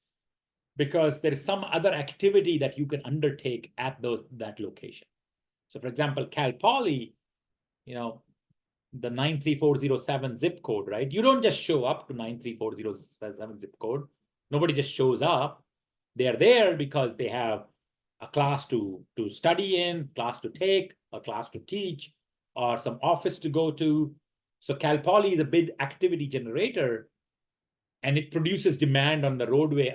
because there is some other activity that you can undertake at that location. So for example, Cal Poly, the 93407 zip code, right? You don't just show up to 93407 zip code. Nobody just shows up. They're there because they have a class to study in, class to take, a class to teach, or some office to go to. So Cal Poly is a big activity generator, and it produces demand on the roadways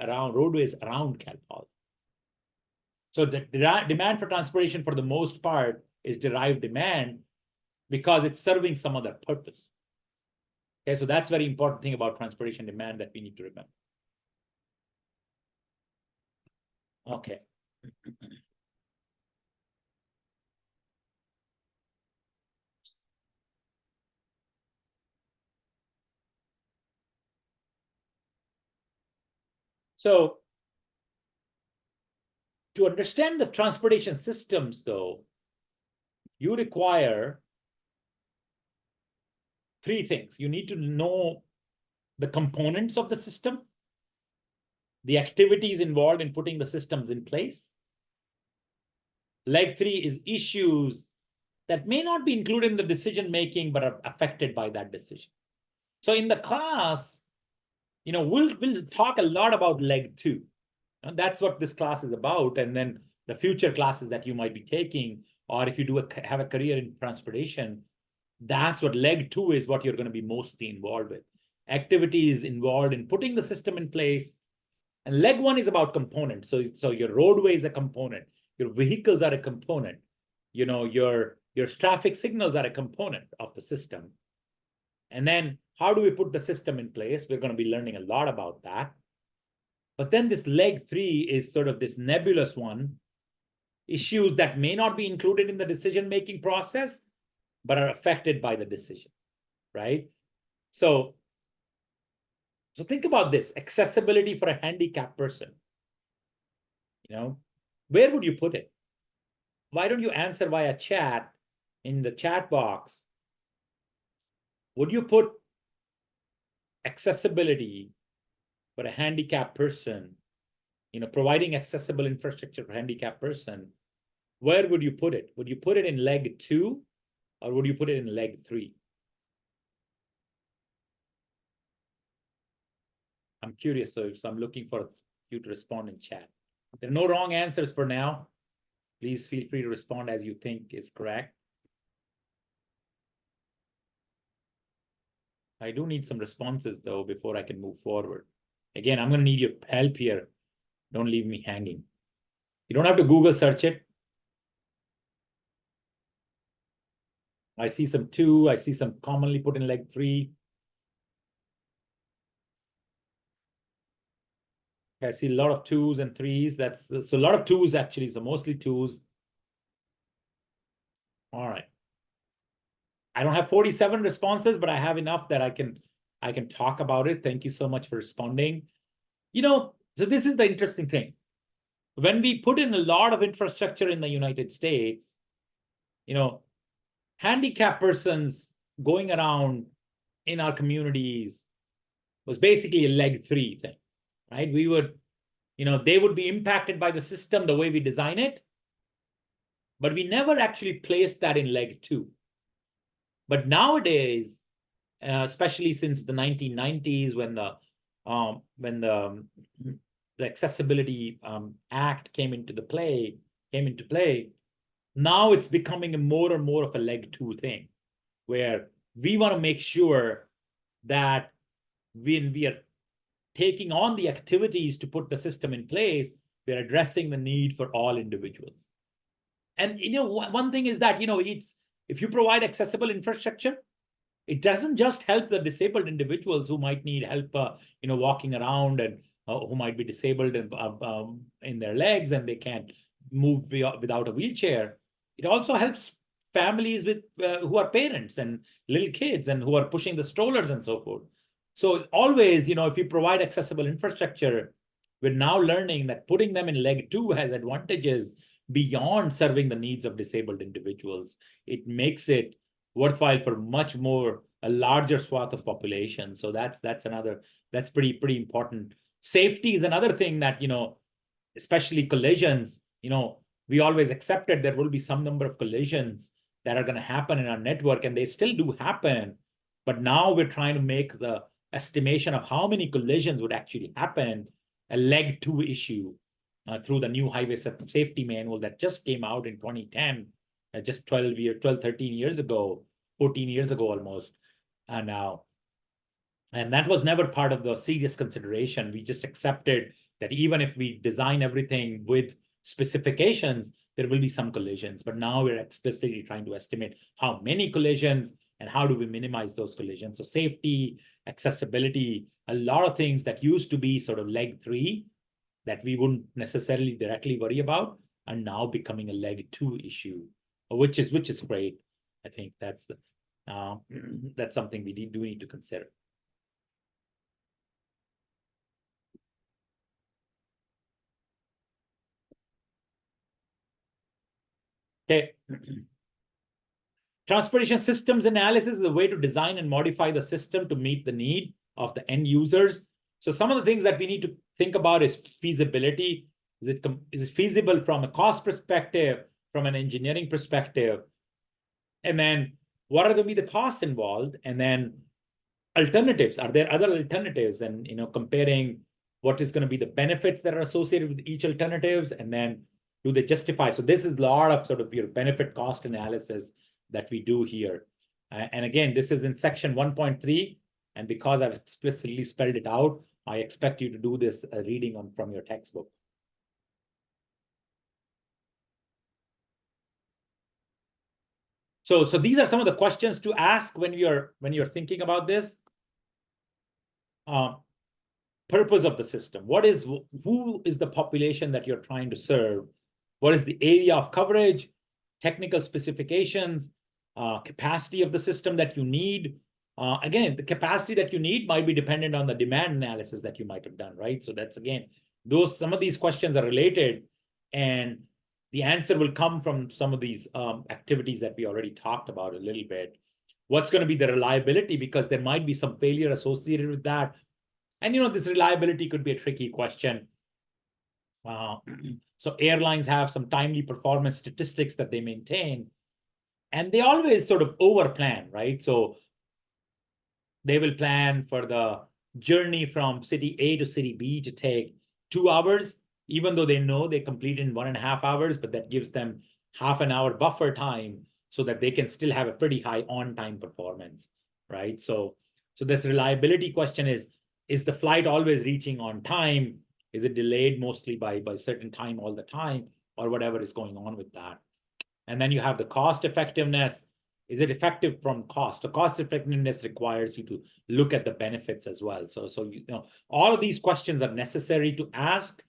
around Cal Poly. So the demand for transportation, for the most part, is derived demand because it's serving some other purpose. Okay, so that's very important thing about transportation demand that we need to remember. Okay. So to understand the transportation systems, though, you require three things. You need to know the components of the system, the activities involved in putting the systems in place. Leg 3 is issues that may not be included in the decision making but are affected by that decision. So in the class, we'll talk a lot about leg 2. And that's what this class is about. And then the future classes that you might be taking, or if you have a career in transportation, that's what leg 2 is, what you're going to be mostly involved with. Activities involved in putting the system in place. And leg 1 is about components. So your roadway is a component. Your vehicles are a component. Your traffic signals are a component of the system. And then how do we put the system in place? We're going to be learning a lot about that. But then this leg 3 is sort of this nebulous one, issues that may not be included in the decision-making process, but are affected by the decision, right? So think about this, accessibility for a handicapped person. Where would you put it? Why don't you answer via chat in the chat box? Would you put accessibility for a handicapped person, providing accessible infrastructure for a handicapped person? Where would you put it? Would you put it in leg 2 or would you put it in leg 3? I'm curious, so I'm looking for you to respond in chat. There are no wrong answers for now. Please feel free to respond as you think is correct. I do need some responses though before I can move forward. Again, I'm going to need your help here. Don't leave me hanging. You don't have to Google search it. I see some 2. I see some commonly put in leg 3. I see a lot of 2s and 3s. That's so a lot of 2s actually. So mostly 2s. All right. I don't have 47 responses, but I have enough that I can talk about it. Thank you so much for responding. You know, so this is the interesting thing. When we put in a lot of infrastructure in the United States, you know, handicapped persons going around in our communities was basically a leg 3 thing, right? We would, you know, they would be impacted by the system the way we design it, but we never actually placed that in leg 2. But nowadays, especially since the 1990s, when the Accessibility Act came into play, now it's becoming more and more of a leg 2 thing, where we want to make sure that when we are taking on the activities to put the system in place, we're addressing the need for all individuals. And you know, one thing is that, you know, it's if you provide accessible infrastructure, it doesn't just help the disabled individuals who might need help, you know, walking around, and who might be disabled in their legs and they can't move without a wheelchair. It also helps families with who are parents and little kids and who are pushing the strollers and so forth. So always, you know, if you provide accessible infrastructure, we're now learning that putting them in leg 2 has advantages beyond serving the needs of disabled individuals. It makes it worthwhile for much more, a larger swath of population. So that's pretty important. Safety is another thing that, you know, especially collisions, you know, we always accepted there will be some number of collisions that are going to happen in our network, and they still do happen. But now we're trying to make the estimation of how many collisions would actually happen a leg 2 issue through the new highway safety manual that just came out in 2010, just 13 years ago, 14 years ago almost. And that was never part of the serious consideration. We just accepted that even if we design everything with specifications, there will be some collisions. But now we're explicitly trying to estimate how many collisions and how do we minimize those collisions. So safety, accessibility, a lot of things that used to be sort of leg 3 that we wouldn't necessarily directly worry about are now becoming a leg 2 issue, which is great. I think that's something we do need to consider. Okay. Transportation systems analysis is a way to design and modify the system to meet the need of the end users. So some of the things that we need to think about is feasibility. Is it feasible from a cost perspective, from an engineering perspective? And then what are going to be the costs involved? And then alternatives. Are there other alternatives? And, you know, comparing what is going to be the benefits that are associated with each alternatives, and then do they justify? So this is a lot of sort of your benefit cost analysis that we do here. And again, this is in section 1.3. And because I've explicitly spelled it out, I expect you to do this reading from your textbook. So these are some of the questions to ask when you're thinking about this. Purpose of the system. Who is the population that you're trying to serve? What is the area of coverage? Technical specifications, capacity of the system that you need. Again, the capacity that you need might be dependent on the demand analysis that you might have done, right? So that's, again, some of these questions are related, and the answer will come from some of these activities that we already talked about a little bit. What's going to be the reliability? Because there might be some failure associated with that. And, you know, this reliability could be a tricky question. So airlines have some timely performance statistics that they maintain, and they always sort of over plan, right? So they will plan for the journey from city A to city B to take 2 hours, even though they know they complete in 1.5 hours, but that gives them half an hour buffer time so that they can still have a pretty high on-time performance, right? So this reliability question is the flight always reaching on time? Is it delayed mostly by certain time all the time, or whatever is going on with that? And then you have the cost effectiveness. Is it effective from cost? The cost effectiveness requires you to look at the benefits as well. So you know, all of these questions are necessary to ask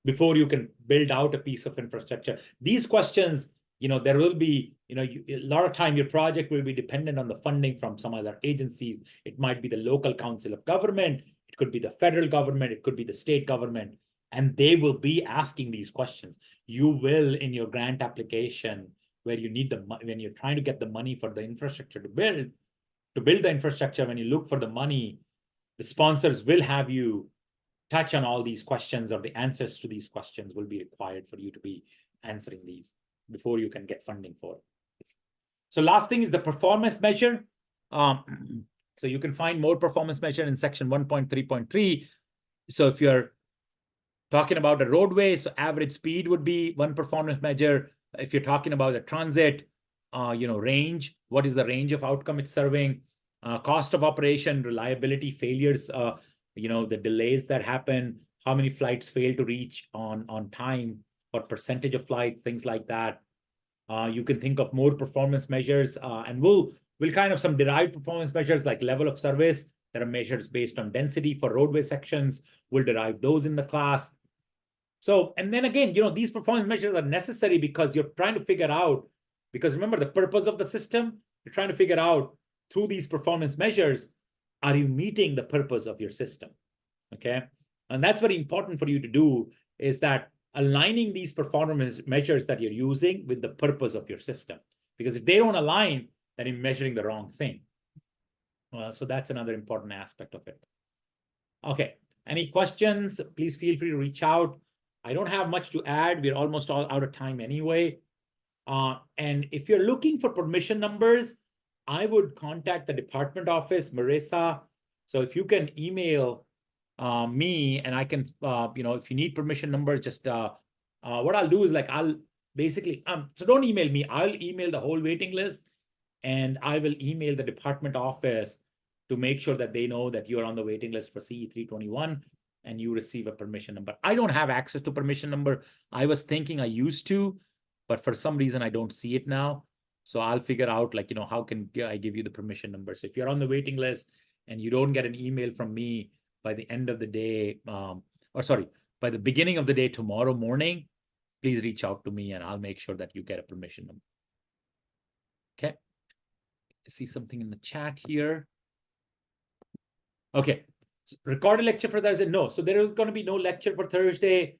before you can build out a piece of infrastructure. These questions, you know, there will be, you know, a lot of time your project will be dependent on the funding from some other agencies. It might be the local council of government. It could be the federal government. It could be the state government. And they will be asking these questions. You will, in your grant application, where you need the money, when you're trying to get the money for the infrastructure to build the infrastructure, when you look for the money, the sponsors will have you touch on all these questions, or the answers to these questions will be required for you to be answering these before you can get funding for it. So last thing is the performance measure. So you can find more performance measure in section 1.3.3. So if you're talking about a roadway, so average speed would be one performance measure. If you're talking about a transit, you know, range, what is the range of outcome it's serving? Cost of operation, reliability, failures, you know, the delays that happen, how many flights fail to reach on time, what percentage of flights, things like that. You can think of more performance measures, and we'll kind of some derived performance measures like level of service that are measured based on density for roadway sections. We'll derive those in the class. So, and then again, you know, these performance measures are necessary because you're trying to figure out, because remember the purpose of the system, you're trying to figure out through these performance measures, are you meeting the purpose of your system? Okay. And that's very important for you to do, is that aligning these performance measures that you're using with the purpose of your system. Because if they don't align, then you're measuring the wrong thing. So that's another important aspect of it. Okay. Any questions? Please feel free to reach out. I don't have much to add. We're almost all out of time anyway. And if you're looking for permission numbers, I would contact the department office, Marissa. So if you can email me, and I can, you know, if you need permission numbers, just what I'll do is like, I'll basically, so don't email me. I'll email the whole waiting list, and I will email the department office to make sure that they know that you're on the waiting list for CE 321 and you receive a permission number. I don't have access to permission number. I was thinking I used to, but for some reason I don't see it now. So I'll figure out, like, you know, how can I give you the permission number? So if you're on the waiting list and you don't get an email from me by the end of the day, by the beginning of the day tomorrow morning, please reach out to me and I'll make sure that you get a permission number. Okay. I see something in the chat here. Okay. Recorded lecture for Thursday? No. So there is going to be no lecture for Thursday.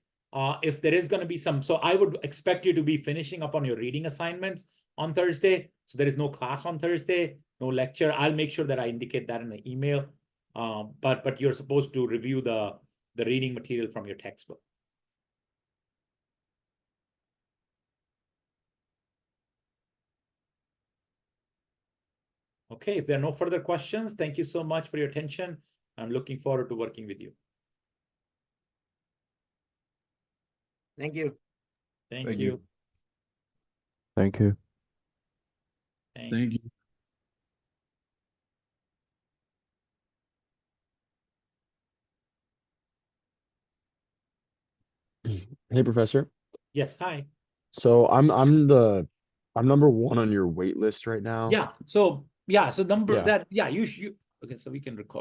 If there is going to be some, so I would expect you to be finishing up on your reading assignments on Thursday. So there is no class on Thursday, no lecture. I'll make sure that I indicate that in the email. But you're supposed to review the reading material from your textbook. Okay, if there are no further questions, thank you so much for your attention. I'm looking forward to working with you. Thank you. Thank Thank you. you. Thank you. Thanks. Thank you. Hey, Professor. Yes, hi. So I'm number 1 on your wait list right now. Yeah. So number Yeah. okay, so we can record.